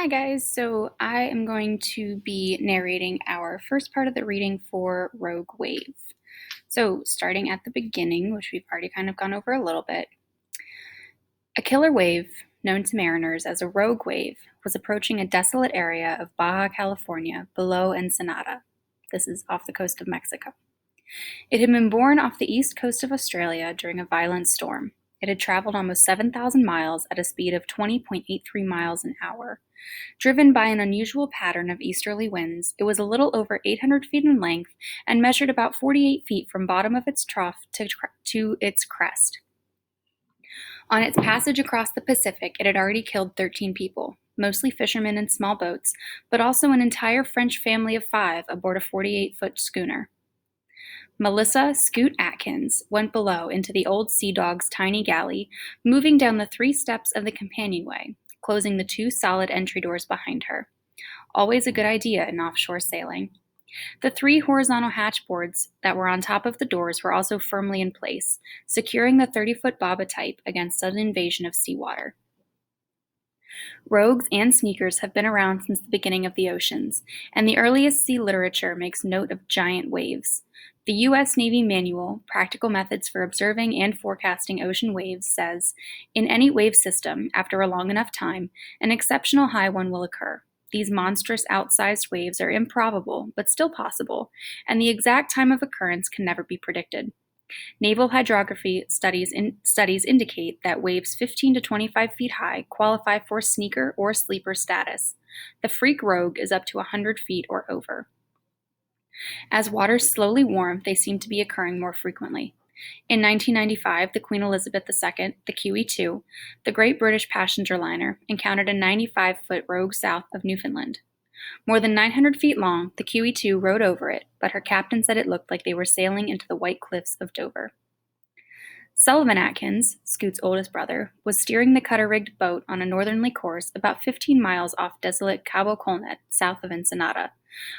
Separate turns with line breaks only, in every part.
Hi guys, so I am going to be narrating our first part of the reading for Rogue Wave. So starting at the beginning, which we've already kind of gone over a little bit, a killer wave, known to mariners as a rogue wave, was approaching a desolate area of Baja California below Ensenada. This is off the coast of Mexico. It had been born off the east coast of Australia during a violent storm. It had traveled almost 7,000 miles at a speed of 20.83 miles an hour. Driven by an unusual pattern of easterly winds, it was a little over 800 feet in length and measured about 48 feet from bottom of its trough to its crest. On its passage across the Pacific, it had already killed 13 people, mostly fishermen in small boats, but also an entire French family of 5 aboard a 48-foot schooner. Melissa Scoot Atkins went below into the old Sea Dog's tiny galley, moving down the 3 steps of the companionway, closing the 2 solid entry doors behind her. Always a good idea in offshore sailing. The 3 horizontal hatchboards that were on top of the doors were also firmly in place, securing the 30-foot boba type against sudden invasion of seawater. Rogues and sneakers have been around since the beginning of the oceans, and the earliest sea literature makes note of giant waves. The U.S. Navy Manual, Practical Methods for Observing and Forecasting Ocean Waves, says, in any wave system, after a long enough time, an exceptional high one will occur. These monstrous outsized waves are improbable, but still possible, and the exact time of occurrence can never be predicted. Naval hydrography studies indicate that waves 15 to 25 feet high qualify for sneaker or sleeper status. The freak rogue is up to 100 feet or over. As waters slowly warm, they seem to be occurring more frequently. In 1995, the Queen Elizabeth II, the QE2, the great British passenger liner, encountered a 95-foot rogue south of Newfoundland. More than 900 feet long, the QE2 rode over it, but her captain said it looked like they were sailing into the white cliffs of Dover. Sullivan Atkins, Scoot's oldest brother, was steering the cutter-rigged boat on a northerly course about 15 miles off desolate Cabo Colnet, south of Ensenada.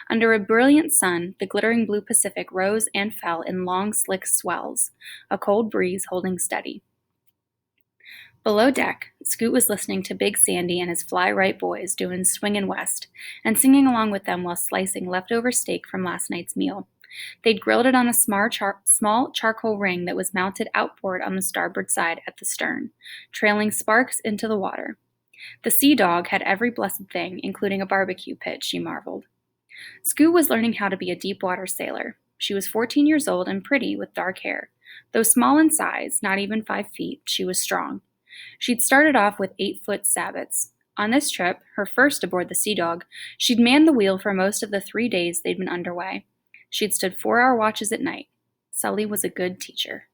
Under a brilliant sun, the glittering blue Pacific rose and fell in long, slick swells, a cold breeze holding steady. Below deck, Scoot was listening to Big Sandy and his Fly Right boys doing Swingin' West, and singing along with them while slicing leftover steak from last night's meal. They'd grilled it on a small charcoal ring that was mounted outboard on the starboard side at the stern, trailing sparks into the water. The Sea Dog had every blessed thing, including a barbecue pit, she marveled. Scoot was learning how to be a deep-water sailor. She was 14 years old and pretty with dark hair. Though small in size, not even 5 feet, she was strong. She'd started off with 8-foot sabots. On this trip, her first aboard the Sea Dog, she'd manned the wheel for most of the 3 days they'd been underway. She'd stood 4-hour watches at night. Sully was a good teacher.